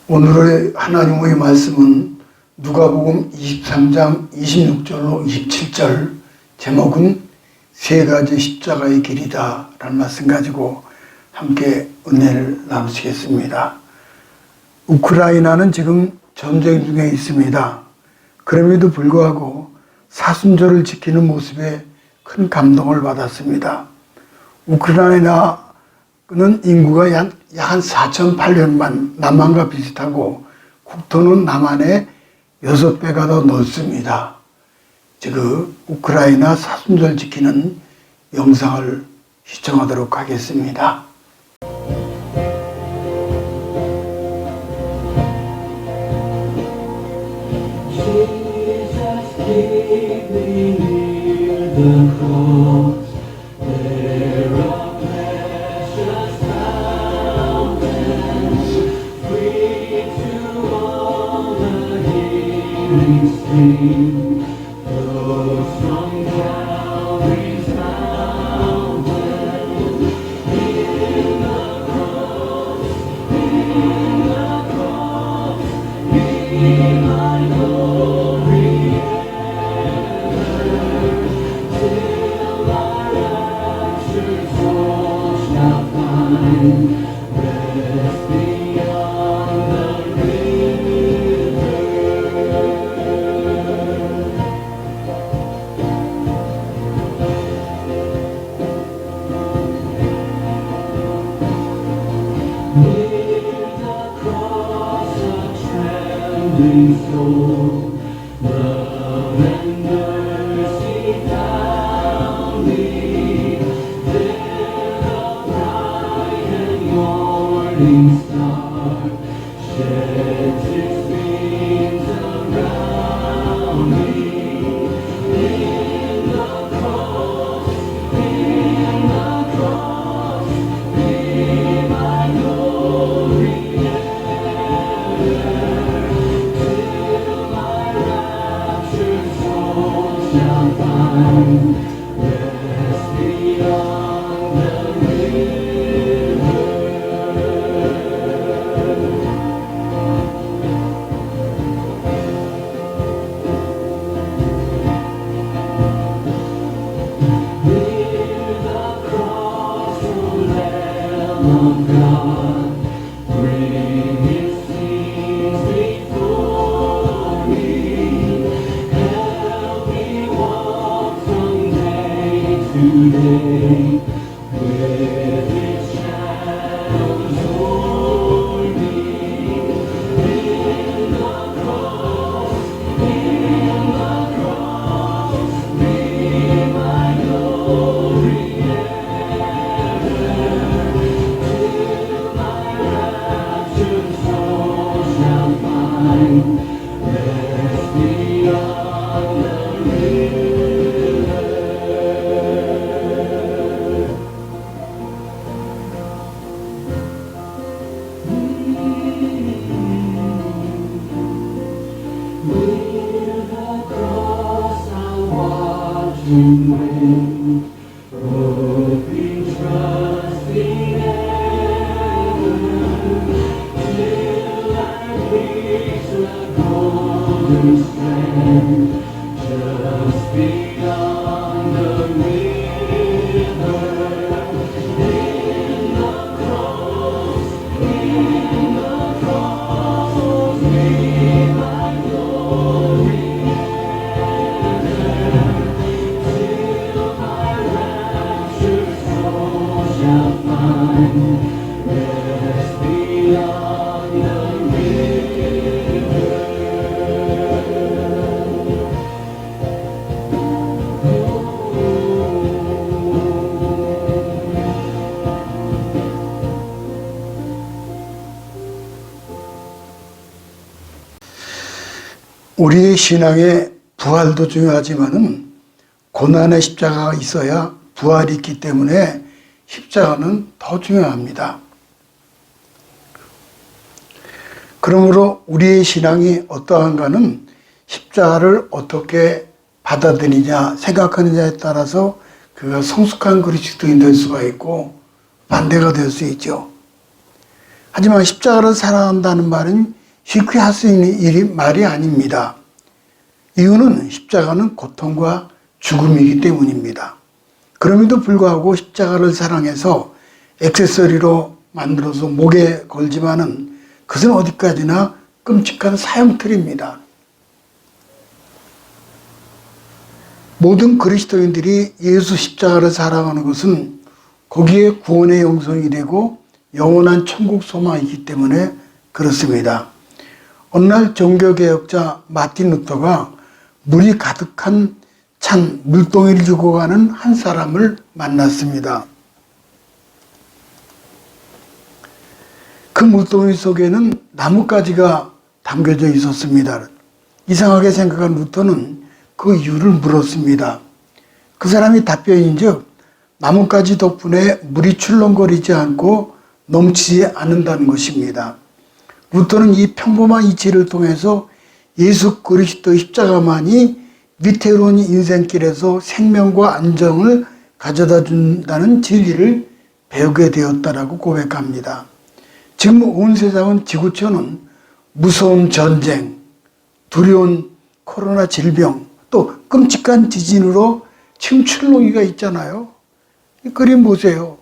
오늘의 하나님의 말씀은 누가복음 23장 26절로 27절, 제목은 세 가지 십자가의 길이다 라는 말씀 가지고 함께 은혜를 나누시겠습니다. 우크라이나는 지금 전쟁 중에 있습니다. 그럼에도 불구하고 사순절을 지키는 모습에 큰 감동을 받았습니다. 우크라이나는 인구가 약 한 4,800만, 남한과 비슷하고 국토는 남한의 6배가 더 넓습니다. 지금 우크라이나 사순절 지키는 영상을 시청하도록 하겠습니다. 우리의 신앙에 부활도 중요하지만은 고난의 십자가가 있어야 부활이 있기 때문에 십자가는 더 중요합니다. 그러므로 우리의 신앙이 어떠한가는 십자가를 어떻게 받아들이냐, 생각하느냐에 따라서 그가 성숙한 그리스도인이 될 수가 있고 반대가 될 수 있죠. 하지만 십자가를 사랑한다는 말은 쉽게 할 수 있는 말이 아닙니다. 이유는 십자가는 고통과 죽음이기 때문입니다. 그럼에도 불구하고 십자가를 사랑해서 액세서리로 만들어서 목에 걸지만은 그것은 어디까지나 끔찍한 사형틀입니다. 모든 그리스도인들이 예수 십자가를 사랑하는 것은 거기에 구원의 영성이 되고 영원한 천국 소망이기 때문에 그렇습니다. 어느 날 종교개혁자 마틴 루터가 물이 가득한 찬 물동이를 주고 가는 한 사람을 만났습니다. 그 물동이 속에는 나뭇가지가 담겨져 있었습니다. 이상하게 생각한 루터는 그 이유를 물었습니다. 그 사람이 답변인즉 나뭇가지 덕분에 물이 출렁거리지 않고 넘치지 않는다는 것입니다. 루터는 이 평범한 이치를 통해서 예수 그리스도의 십자가만이 위태로운 인생길에서 생명과 안정을 가져다 준다는 진리를 배우게 되었다라고 고백합니다. 지금 온 세상은 지구촌은 무서운 전쟁, 두려운 코로나 질병, 또 끔찍한 지진으로 지금 출렁이가 있잖아요. 이 그림 보세요.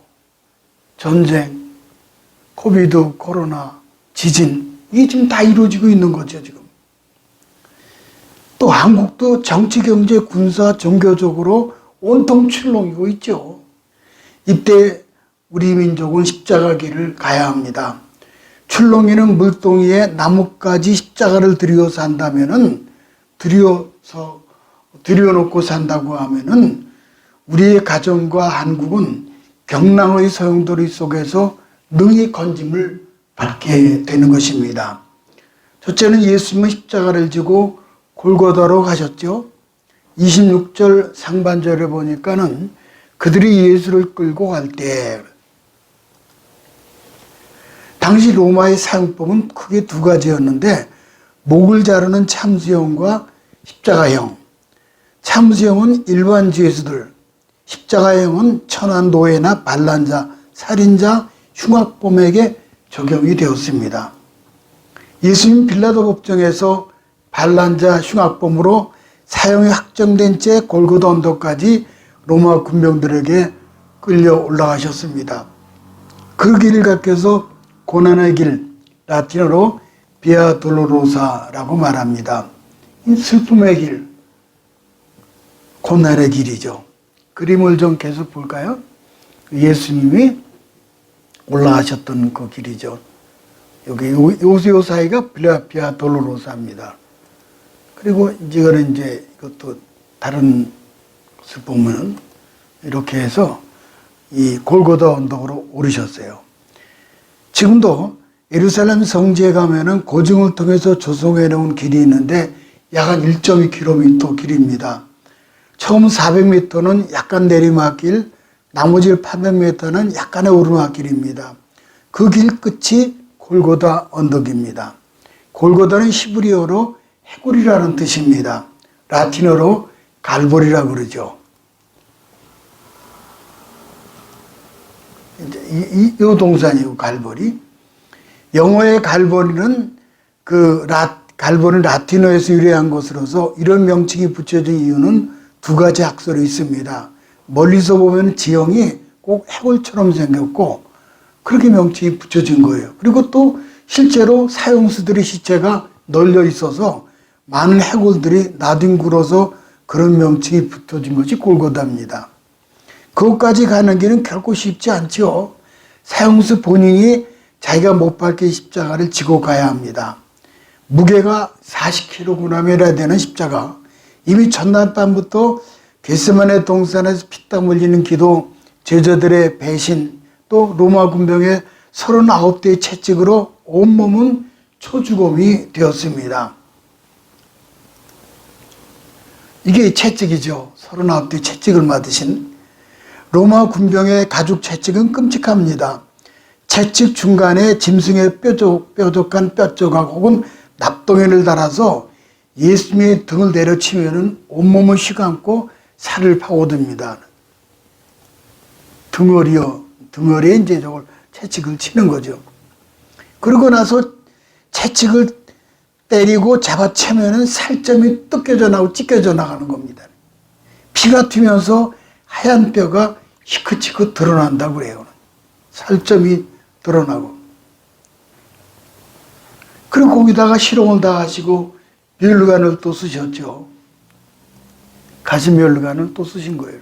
전쟁, 코비드, 코로나, 지진, 이게 지금 다 이루어지고 있는 거죠, 지금. 또 한국도 정치, 경제, 군사, 종교적으로 온통 출렁이고 있죠. 이때 우리 민족은 십자가 길을 가야 합니다. 출렁이는 물동이에 나뭇가지 십자가를 들여 산다면은, 들여놓고 산다고 하면은, 우리의 가정과 한국은 경랑의 소용돌이 속에서 능히 건짐을 받게 되는 것입니다. 첫째는 예수님은 십자가를 지고 골고다로 가셨죠. 26절 상반절에 보니까는 그들이 예수를 끌고 갈 때, 당시 로마의 사용법은 크게 두 가지였는데 목을 자르는 참수형과 십자가형. 참수형은 일반 죄수들, 십자가형은 천한 노예나 반란자, 살인자, 흉악범에게 적용이 되었습니다. 예수님 빌라도 법정에서 반란자, 흉악범으로 사형이 확정된 채 골고다 언덕까지 로마 군병들에게 끌려 올라가셨습니다. 그 길을 가께서 고난의 길, 라틴어로 비아 돌로로사라고 말합니다. 슬픔의 길, 고난의 길이죠. 그림을 좀 계속 볼까요? 예수님이 올라가셨던 그 길이죠. 여기 요 사이가 비아 돌로로사입니다. 그리고 이거는 이것도 다른 것을 보면 이렇게 해서 이 골고다 언덕으로 오르셨어요. 지금도 예루살렘 성지에 가면은 고증을 통해서 조성해 놓은 길이 있는데 약 한 1.2km 길입니다. 처음 400m는 약간 내리막길, 나머지 800m는 약간의 오르막길입니다. 그 길 끝이 골고다 언덕입니다. 골고다는 히브리어로 해골이라는 뜻입니다. 라틴어로 갈보리라고 그러죠. 이 동산이고 갈보리. 영어의 갈보리는 갈보리는 라틴어에서 유래한 것으로서 이런 명칭이 붙여진 이유는 두 가지 학설이 있습니다. 멀리서 보면 지형이 꼭 해골처럼 생겼고 그렇게 명칭이 붙여진 거예요. 그리고 또 실제로 사형수들의 시체가 널려 있어서 많은 해골들이 나뒹굴어서 그런 명칭이 붙어진 것이 골고다입니다. 그것까지 가는 길은 결코 쉽지 않죠. 사형수 본인이 자기가 못 박힌 십자가를 지고 가야 합니다. 무게가 40kg이나 되는 십자가. 이미 전날 밤부터 겟세마네 동산에서 피땀 흘리는 기도, 제자들의 배신, 또 로마 군병의 39대의 채찍으로 온몸은 초주검이 되었습니다. 이게 채찍이죠. 39대 채찍을 맞으신. 로마 군병의 가죽 채찍은 끔찍합니다. 채찍 중간에 짐승의 뾰족한 뼈조각 혹은 납덩이를 달아서 예수님의 등을 내려치면 온몸을 휘감고 살을 파고듭니다. 등어리에 이제 저걸 채찍을 치는 거죠. 그러고 나서 채찍을 때리고 잡아채면은 살점이 뜯겨져 나고 찢겨져 나가는 겁니다. 피가 튀면서 하얀 뼈가 희끗희끗 드러난다고 그래요. 살점이 드러나고. 그리고 거기다가 실형을 다 하시고 멸관을 또 쓰셨죠. 가시멸관을 또 쓰신 거예요.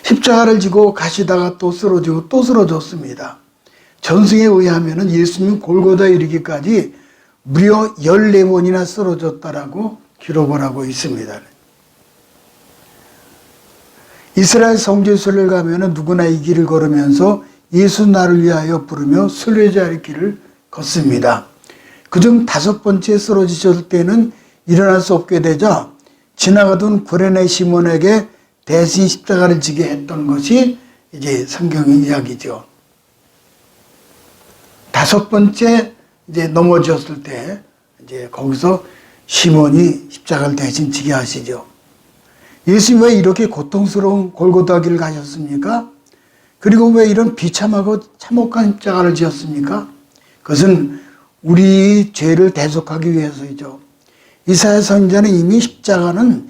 십자가를 지고 가시다가 또 쓰러지고 또 쓰러졌습니다. 전승에 의하면 예수님 골고다에 이르기까지 무려 14번이나 쓰러졌다라고 기록을 하고 있습니다. 이스라엘 성지순례를 가면 누구나 이 길을 걸으면서 예수 나를 위하여 부르며 순례자의 길을 걷습니다. 그중 5번째 쓰러지셨을 때는 일어날 수 없게 되자 지나가던 구레네 시몬에게 대신 십자가를 지게 했던 것이 이제 성경의 이야기죠. 5번째 이제 넘어졌을 때 이제 거기서 시몬이 십자가를 대신 지게 하시죠. 예수님 왜 이렇게 고통스러운 골고다 길을 가셨습니까? 그리고 왜 이런 비참하고 참혹한 십자가를 지었습니까? 그것은 우리 죄를 대속하기 위해서이죠. 이사야 선지자는 이미 십자가는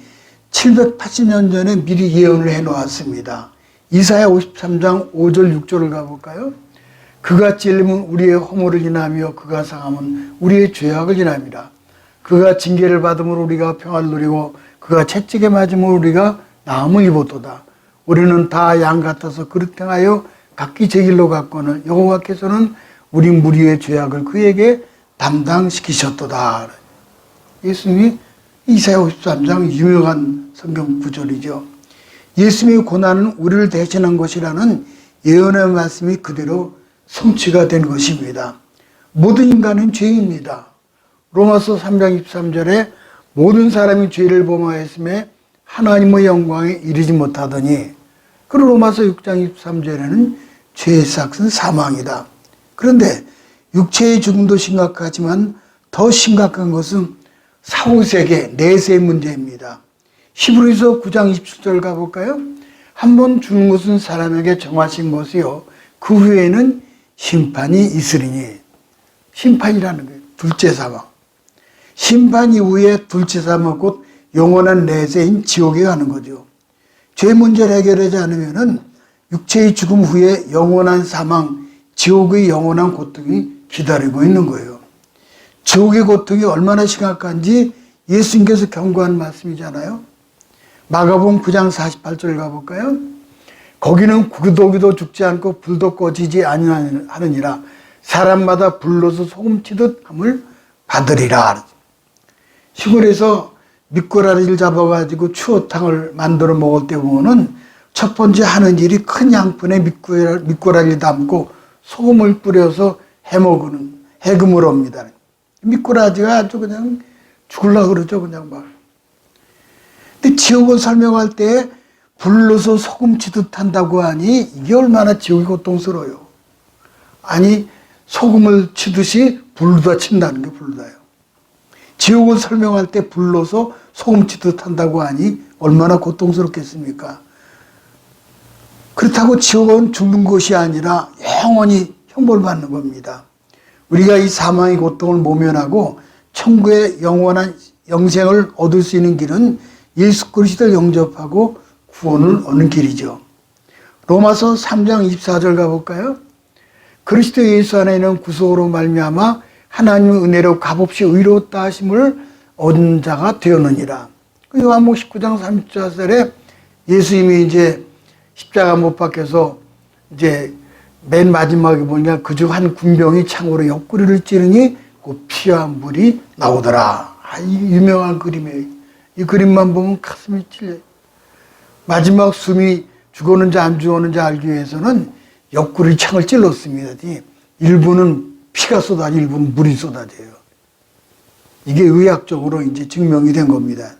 780년 전에 미리 예언을 해놓았습니다. 이사야 53장 5절 6절을 가볼까요? 그가 찔림은 우리의 허물을 인하며 그가 상함은 우리의 죄악을 인함이라. 그가 징계를 받음으로 우리가 평안을 누리고 그가 채찍에 맞음으로 우리가 나음을 입었도다. 우리는 다 양 같아서 그릇 행하여 각기 제 길로 갔거늘 여호와께서는 우리 무리의 죄악을 그에게 담당시키셨도다. 예수님이 이사야 53장 유명한 성경 구절이죠. 예수님의 고난은 우리를 대신한 것이라는 예언의 말씀이 그대로 성취가 된 것입니다. 모든 인간은 죄입니다. 로마서 3장 23절에 모든 사람이 죄를 범하였음에 하나님의 영광에 이르지 못하더니, 그리고 로마서 6장 23절에는 죄의 삭은 사망이다. 그런데 육체의 죽음도 심각하지만 더 심각한 것은 사후세계, 내세의 문제입니다. 히브리서 9장 27절 가볼까요? 한번 죽는 것은 사람에게 정하신 것이요 그 후에는 심판이 있으리니. 심판이라는 거예요. 둘째 사망. 심판 이후에 둘째 사망, 곧 영원한 내세인 지옥에 가는 거죠. 죄 문제를 해결하지 않으면 육체의 죽음 후에 영원한 사망, 지옥의 영원한 고통이 기다리고 있는 거예요. 지옥의 고통이 얼마나 심각한지 예수님께서 경고한 말씀이잖아요. 마가복음 9장 48절 가볼까요? 거기는 구더기도 죽지 않고 불도 꺼지지 아니하느니라. 사람마다 불로서 소금치듯 함을 받으리라. 시골에서 미꾸라지를 잡아가지고 추어탕을 만들어 먹을 때 보면은 첫 번째 하는 일이 큰 양푼에 미꾸라지를 담고 소금을 뿌려서 해먹는, 해금을 합니다. 미꾸라지가 아주 그냥 죽으려고 그러죠, 그냥 막. 근데 지옥을 설명할 때 불로서 소금 치듯 한다고 하니 이게 얼마나 지옥이 고통스러워요. 아니, 소금을 치듯이 불로다 친다는 게 불로다요. 지옥을 설명할 때 불로서 소금 치듯 한다고 하니 얼마나 고통스럽겠습니까? 그렇다고 지옥은 죽는 것이 아니라 영원히 형벌 받는 겁니다. 우리가 이 사망의 고통을 모면하고 천국의 영원한 영생을 얻을 수 있는 길은 예수 그리스도를 영접하고 구원을 얻는 길이죠. 로마서 3장 24절 가볼까요? 그리스도 예수 안에 있는 구속으로 말미암아 하나님의 은혜로 값없이 의롭다 하심을 얻은 자가 되었느니라. 요한복음 19장 34절에 예수님이 이제 십자가 못 박혀서 이제 맨 마지막에 보니까 그중 한 군병이 창으로 옆구리를 찌르니 그 피와 물이 나오더라. 이 유명한 그림이에요. 이 그림만 보면 가슴이 찔려요. 마지막 숨이 죽었는지 안 죽었는지 알기 위해서는 옆구리 창을 찔렀습니다. 일부는 피가 쏟아지고 일부는 물이 쏟아져요. 이게 의학적으로 이제 증명이 된 겁니다.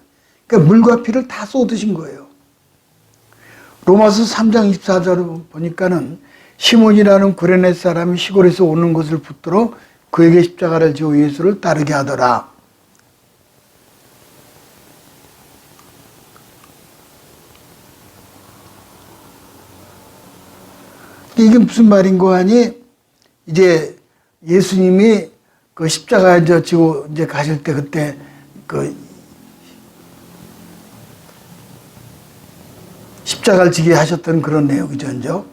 그러니까 물과 피를 다 쏟으신 거예요. 로마서 3장 24절을 보니까는 시몬이라는 구레네 사람이 시골에서 오는 것을 붙들어 그에게 십자가를 지어 예수를 따르게 하더라. 이게 무슨 말인고 하니 이제 예수님이 그 십자가에 지고 이제 가실 때 그때 그 십자가를 지게 하셨던 그런 내용이죠.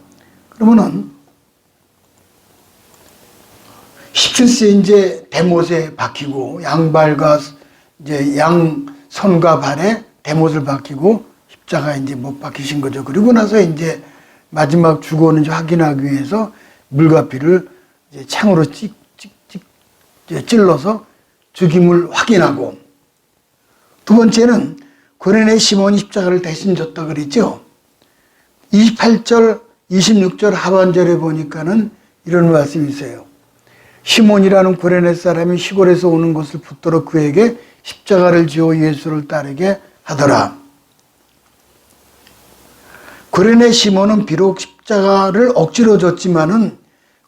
그러면은 17세 이제 대못에 박히고 양발과 이제 양손과 발에 대못을 박히고 십자가에 이제 못 박히신 거죠. 그리고 나서 이제 마지막 죽었는지 확인하기 위해서 물과 피를 이제 창으로 찔러서 죽임을 확인하고, 두 번째는 고레네 시몬이 십자가를 대신 졌다 그랬죠. 28절, 26절 하반절에 보니까는 이런 말씀이 있어요. 시몬이라는 고레네 사람이 시골에서 오는 것을 붙들어 그에게 십자가를 지어 예수를 따르게 하더라. 고레네 시몬은 비록 십자가를 억지로 졌지만은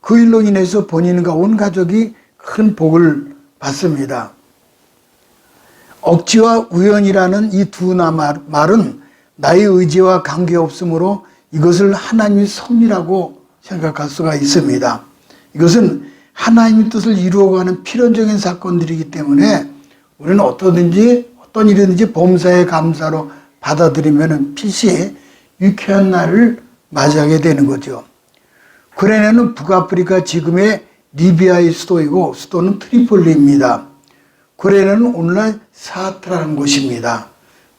그 일로 인해서 본인과 온 가족이 큰 복을 받습니다. 억지와 우연이라는 이 두 말은 나의 의지와 관계없으므로 이것을 하나님의 섭리라고 생각할 수가 있습니다. 이것은 하나님의 뜻을 이루어가는 필연적인 사건들이기 때문에 우리는 어떤 일이든지 범사의 감사로 받아들이면 필시 유쾌한 날을 맞이하게 되는 거죠. 고레네는 북아프리카 지금의 리비아의 수도이고 수도는 트리폴리입니다. 고레네는 오늘날 사트라는 곳입니다.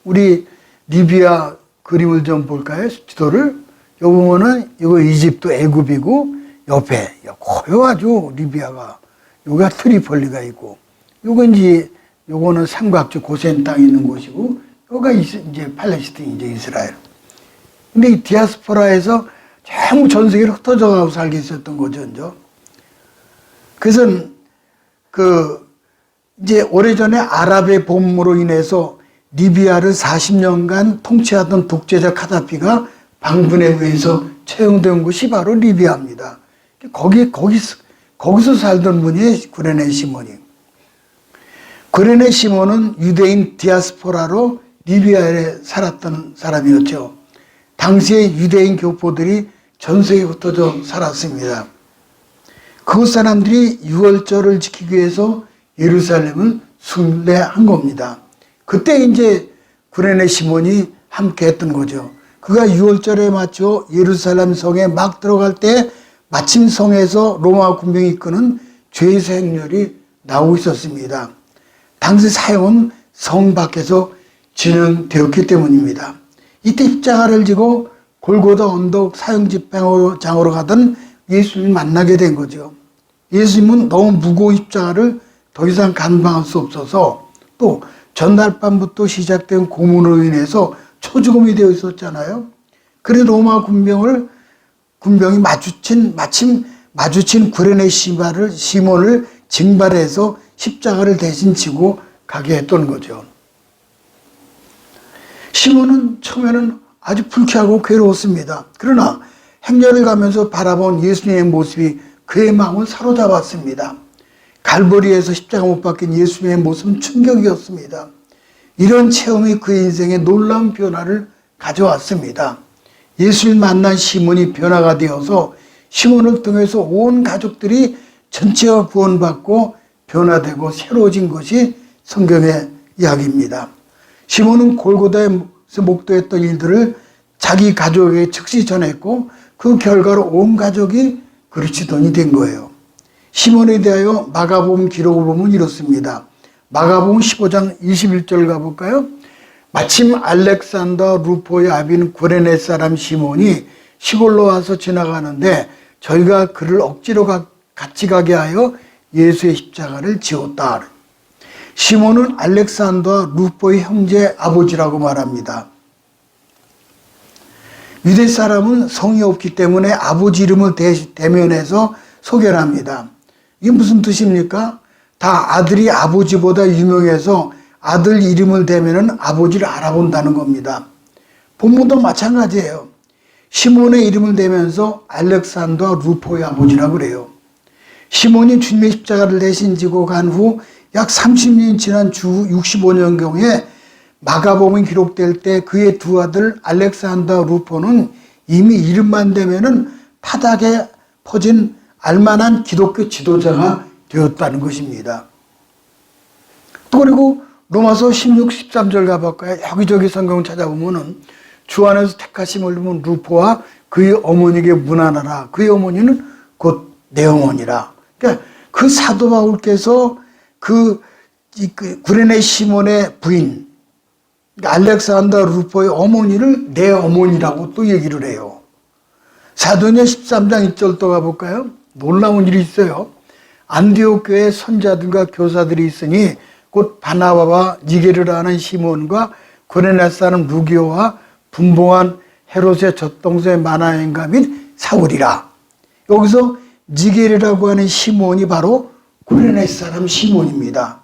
우리 리비아 그림을 좀 볼까요? 지도를. 여기 보면은 이거 이집트 애굽이고 옆에 고요 아주 리비아가, 여기가 트리폴리가 있고, 요거는 삼각주 고센 땅에 있는 곳이고, 여기가 이제 팔레스타인이죠, 이스라엘. 근데 이 디아스포라에서 전부 전 세계로 흩어져 가고 살게 있었던 거죠. 그래서 이제 오래전에 아랍의 봄으로 인해서 리비아를 40년간 통치하던 독재자 카다피가 방군에 의해서 처형된 곳이 바로 리비아입니다. 거기서 살던 분이 고레네 시몬이. 고레네 시몬은 유대인 디아스포라로 리비아에 살았던 사람이었죠. 당시에 유대인 교포들이 전 세계에 흩어져 살았습니다. 그곳 사람들이 유월절을 지키기 위해서 예루살렘을 순례한 겁니다. 그때 이제 고레네 시몬이 함께 했던 거죠. 그가 유월절에 맞춰 예루살렘 성에 막 들어갈 때 마침 성에서 로마 군병이 이끄는 죄의 행렬이 나오고 있었습니다. 당시 사형은 성 밖에서 진행되었기 때문입니다. 이때 십자가를 지고 골고다 언덕 사형 집행장으로 가던 예수님을 만나게 된 거죠. 예수님은 너무 무거운 십자가를 더 이상 감당할 수 없어서, 또 전날 밤부터 시작된 고문으로 인해서 초죽음이 되어 있었잖아요. 그래서 로마 군병이 마침 마주친 고레네 시몬을 징발해서 십자가를 대신 지고 가게 했던 거죠. 시몬은 처음에는 아주 불쾌하고 괴로웠습니다. 그러나 행렬을 가면서 바라본 예수님의 모습이 그의 마음을 사로잡았습니다. 갈보리에서 십자가 못 박힌 예수님의 모습은 충격이었습니다. 이런 체험이 그의 인생에 놀라운 변화를 가져왔습니다. 예수를 만난 시몬이 변화가 되어서 시몬을 통해서 온 가족들이 전체가 구원받고 변화되고 새로워진 것이 성경의 이야기입니다. 시몬은 골고다에서 목도했던 일들을 자기 가족에게 즉시 전했고 그 결과로 온 가족이 그리스도인이 된 거예요. 시몬에 대하여 마가복음 기록을 보면 이렇습니다. 마가복음 15장 21절 가볼까요? 마침 알렉산더 루포의 아비는 고레네 사람 시몬이 시골로 와서 지나가는데 저희가 그를 억지로 같이 가게 하여 예수의 십자가를 지었다. 시몬은 알렉산더 루포의 형제 아버지라고 말합니다. 유대 사람은 성이 없기 때문에 아버지 이름을 대면해서 소개를 합니다. 이게 무슨 뜻입니까? 다 아들이 아버지보다 유명해서 아들 이름을 대면은 아버지를 알아본다는 겁니다. 본문도 마찬가지예요. 시몬의 이름을 대면서 알렉산더 루포의 아버지라고 그래요. 시몬이 주님의 십자가를 대신 지고 간 후 약 30년이 지난 주 65년경에 마가복음이 기록될 때 그의 두 아들 알렉산더 루포는 이미 이름만 대면은 타닥에 퍼진 알만한 기독교 지도자가 되었다는 것입니다. 또 그리고 로마서 16, 13절 가볼까요? 여기저기 성경 찾아보면은 주 안에서 택하심을 입은 루포와 그의 어머니에게 문안하라. 그의 어머니는 곧 내 어머니라. 그러니까 그 사도 바울께서 그 구레네 시몬의 부인 알렉산더 루포의 어머니를 내 어머니라고 또 얘기를 해요. 사도행전 13장 1절 또 가볼까요? 놀라운 일이 있어요. 안디옥 교회 선자들과 교사들이 있으니 곧 바나바와 니게르라 하는 시몬과 구레네 사람 루기오와 분봉한 헤롯의 젖동생 마나엔가 및 사울이라. 여기서 니게르라고 하는 시몬이 바로 구레네 사람 시몬입니다.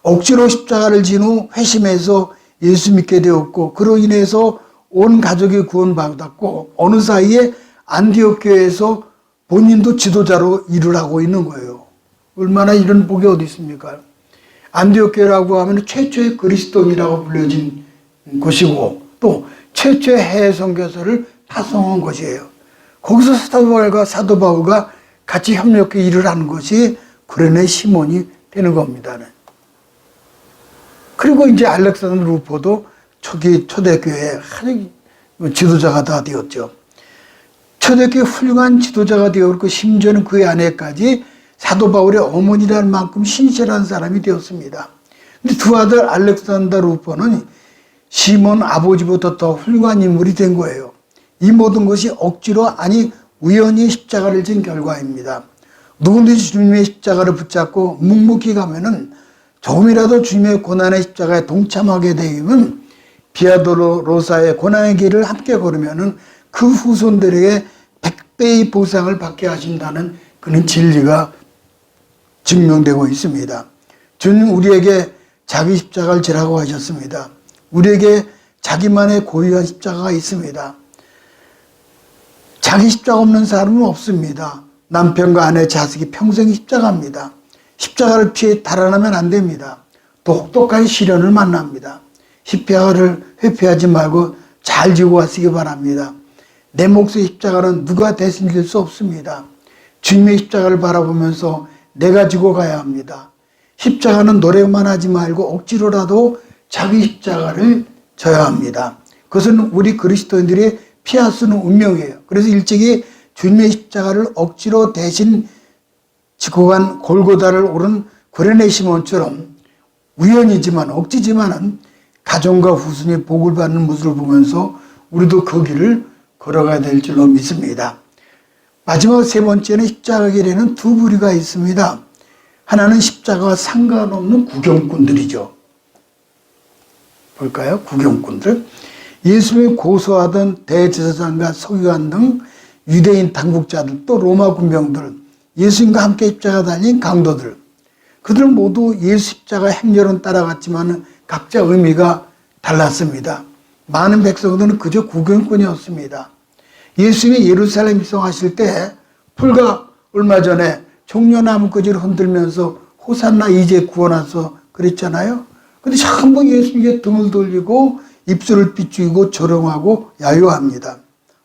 억지로 십자가를 진 후 회심해서 예수 믿게 되었고 그로 인해서 온 가족이 구원받았고 어느 사이에 안디옥 교회에서 본인도 지도자로 일을 하고 있는 거예요. 얼마나 이런 복이 어디 있습니까? 안디옥 교회라고 하면 최초의 그리스도인이라고 불려진 곳이고 또 최초의 해외 선교사를 파송한 것이에요. 거기서 사도 바울과 같이 협력해 일을 하는 것이 구레네 시몬이 되는 겁니다. 그리고 이제 알렉산더 루포도 초대교회의 지도자가 다 되었죠. 초대교회 훌륭한 지도자가 되었고 심지어는 그의 아내까지 사도 바울의 어머니라는 만큼 신실한 사람이 되었습니다. 근데 두 아들 알렉산더 루포는 시몬 아버지보다 더 훌륭한 인물이 된 거예요. 이 모든 것이 억지로 아니 우연히 십자가를 진 결과입니다. 누구든지 주님의 십자가를 붙잡고 묵묵히 가면은 조금이라도 주님의 고난의 십자가에 동참하게 되면 비아도로사의 고난의 길을 함께 걸으면은 그 후손들에게 100배의 보상을 받게 하신다는 그런 진리가 증명되고 있습니다. 주님 우리에게 자기 십자가를 지라고 하셨습니다. 우리에게 자기만의 고유한 십자가가 있습니다. 자기 십자가 없는 사람은 없습니다. 남편과 아내, 자식이 평생 십자가입니다. 십자가를 피해 달아나면 안 됩니다. 또 혹독한 시련을 만납니다. 십자가를 회피하지 말고 잘 지고 가시기 바랍니다. 내 몫의 십자가는 누가 대신 질 수 없습니다. 주님의 십자가를 바라보면서 내가 지고 가야 합니다. 십자가는 노래만 하지 말고 억지로라도 자기 십자가를 져야 합니다. 그것은 우리 그리스도인들이 피할 수 있는 운명이에요. 그래서 일찍이 주님의 십자가를 억지로 대신 지고 간 골고다를 오른 구레네 시몬처럼 우연이지만 억지지만은 가정과 후손이 복을 받는 모습을 보면서 우리도 그 길을 걸어가야 될 줄로 믿습니다. 마지막 세 번째는 십자가 길에는 두 부류가 있습니다. 하나는 십자가와 상관없는 구경꾼들이죠. 볼까요? 구경꾼들. 예수를 고소하던 대제사장과 서기관 등 유대인 당국자들 또 로마 군병들 예수님과 함께 십자가 달린 강도들 그들은 모두 예수 십자가 행렬은 따라갔지만 각자 의미가 달랐습니다. 많은 백성들은 그저 구경꾼이었습니다. 예수님이 예루살렘 입성하실 때 불과 얼마 전에 종려나무까지를 흔들면서 호산나 이제 구원하소 그랬잖아요. 근데 전부 예수님께 등을 돌리고 입술을 비추고 조롱하고 야유합니다.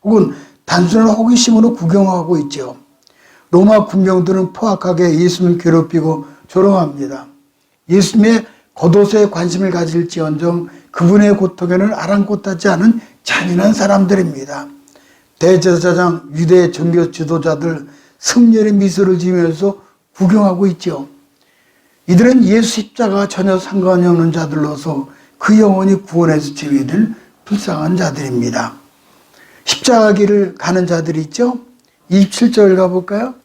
혹은 단순한 호기심으로 구경하고 있죠. 로마 군병들은 포악하게 예수님을 괴롭히고 조롱합니다. 예수님의 겉옷에 관심을 가질지언정 그분의 고통에는 아랑곳하지 않은 잔인한 사람들입니다. 대제사장, 유대 종교 지도자들 승렬의 미소를 지으면서 구경하고 있죠. 이들은 예수 십자가와 전혀 상관이 없는 자들로서 그 영혼이 구원에서 제외될 불쌍한 자들입니다. 십자가 길을 가는 자들이 있죠. 27절 가볼까요?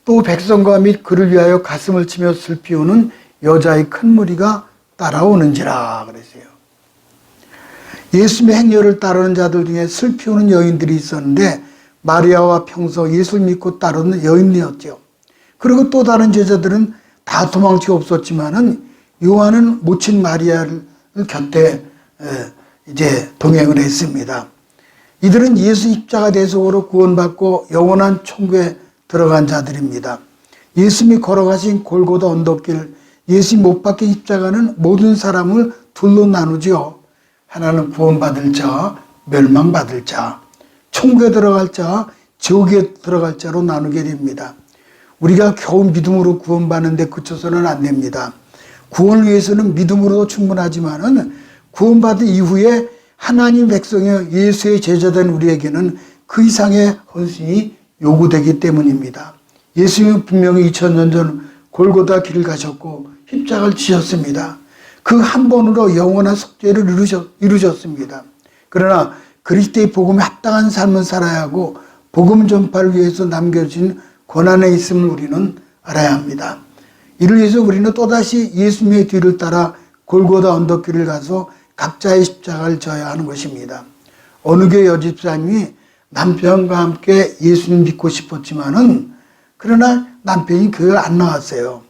또 백성과 및 그를 위하여 가슴을 치며 슬피 우는 여자의 큰 무리가 따라오는지라 그랬어요. 예수님의 행렬을 따르는 자들 중에 슬피 우는 여인들이 있었는데 마리아와 평소 예수를 믿고 따르는 여인이었죠. 그리고 또 다른 제자들은 다 도망치고 없었지만은 요한은 모친 마리아를 곁에 이제 동행을 했습니다. 이들은 예수 십자가 대속으로 구원받고 영원한 천국에 들어간 자들입니다. 예수님이 걸어가신 골고다 언덕길, 예수님 못 박힌 십자가는 모든 사람을 둘로 나누죠. 하나는 구원받을 자, 멸망받을 자, 천국에 들어갈 자, 지옥에 들어갈 자로 나누게 됩니다. 우리가 겨우 믿음으로 구원받는데 그쳐서는 안 됩니다. 구원을 위해서는 믿음으로도 충분하지만은 구원받은 이후에 하나님 백성의 예수의 제자된 우리에게는 그 이상의 헌신이 요구되기 때문입니다. 예수님은 분명히 2000년 전 골고다 길을 가셨고 십자가를 지셨습니다. 그 한 번으로 영원한 속죄를 이루셨습니다. 그러나 그리스도의 복음에 합당한 삶을 살아야 하고 복음 전파를 위해서 남겨진 고난에 있음을 우리는 알아야 합니다. 이를 위해서 우리는 또다시 예수님의 뒤를 따라 골고다 언덕길을 가서 각자의 십자가를 져야 하는 것입니다. 어느 교회 여집사님이 남편과 함께 예수님 믿고 싶었지만은 그러나 남편이 교회를 안 나왔어요.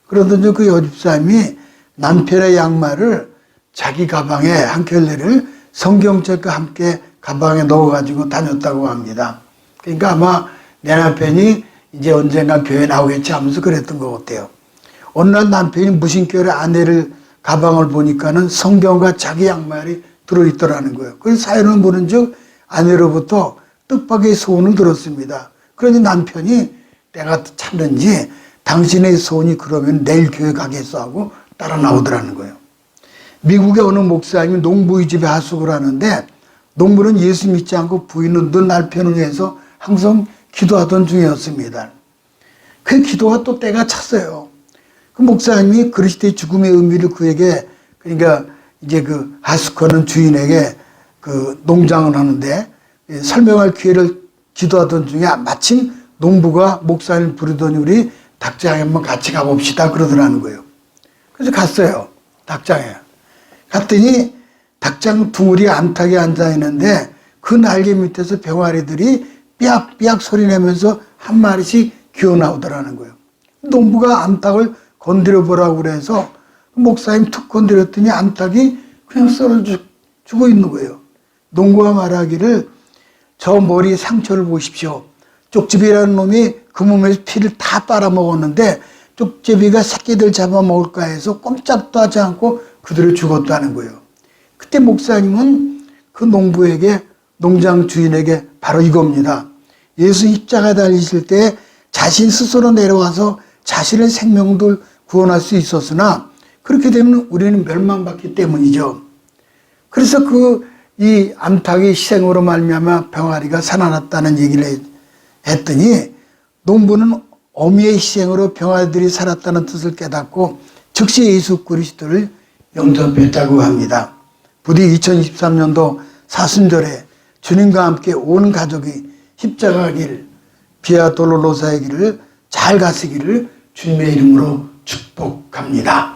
그러더니 그 여집사님이 남편의 양말을 자기 가방에 한 켤레를 성경책과 함께 가방에 넣어가지고 다녔다고 합니다. 그러니까 아마 내 남편이 이제 언젠가 교회 나오겠지 하면서 그랬던 것 같아요. 어느 날 남편이 무심결에 아내를 가방을 보니까는 성경과 자기 양말이 들어있더라는 거예요. 그래서 사연을 보는 즉 아내로부터 뜻밖의 소원을 들었습니다. 그러니 남편이 때가 찼는지 당신의 소원이 그러면 내일 교회 가겠어 하고 따라 나오더라는 거예요. 미국의 어느 목사님이 농부의 집에 하숙을 하는데 농부는 예수 믿지 않고 부인은 늘 남편을 위해서 항상 기도하던 중이었습니다. 그 기도가 또 때가 찼어요. 그 목사님이 그리스도의 죽음의 의미를 그에게, 그러니까 이제 그 하숙하는 주인에게 그 농장을 하는데 설명할 기회를 기도하던 중에 마침 농부가 목사님을 부르더니 우리 닭장에 한번 같이 가봅시다 그러더라는 거예요. 그래서 갔어요. 닭장에. 갔더니 닭장 둥우리 암탉에 앉아있는데 그 날개 밑에서 병아리들이 삐약삐약 소리 내면서 한 마리씩 기어나오더라는 거예요. 농부가 암탉을 건드려 보라고 그래서 목사님 툭 건드렸더니 암탉이 그냥 썰어 주고 있는 거예요. 농부가 말하기를 저 머리 상처를 보십시오. 쪽집이라는 놈이 그 몸에서 피를 다 빨아먹었는데 쪽제비가 새끼들 잡아먹을까 해서 꼼짝도 하지 않고 그들을 죽었다는 거예요. 그때 목사님은 그 농부에게, 농장 주인에게 바로 이겁니다. 예수 십자가 달리실 때 자신 스스로 내려와서 자신의 생명도 구원할 수 있었으나 그렇게 되면 우리는 멸망받기 때문이죠. 그래서 이 암탉의 희생으로 말미암아 병아리가 살아났다는 얘기를 했더니 농부는 어미의 희생으로 병아리들이 살았다는 뜻을 깨닫고 즉시 예수 그리스도를 영접했다고 합니다. 부디 2023년도 사순절에 주님과 함께 온 가족이 십자가 길, 비아 돌로로사의 길을 잘 가시기를 주님의 이름으로 축복합니다.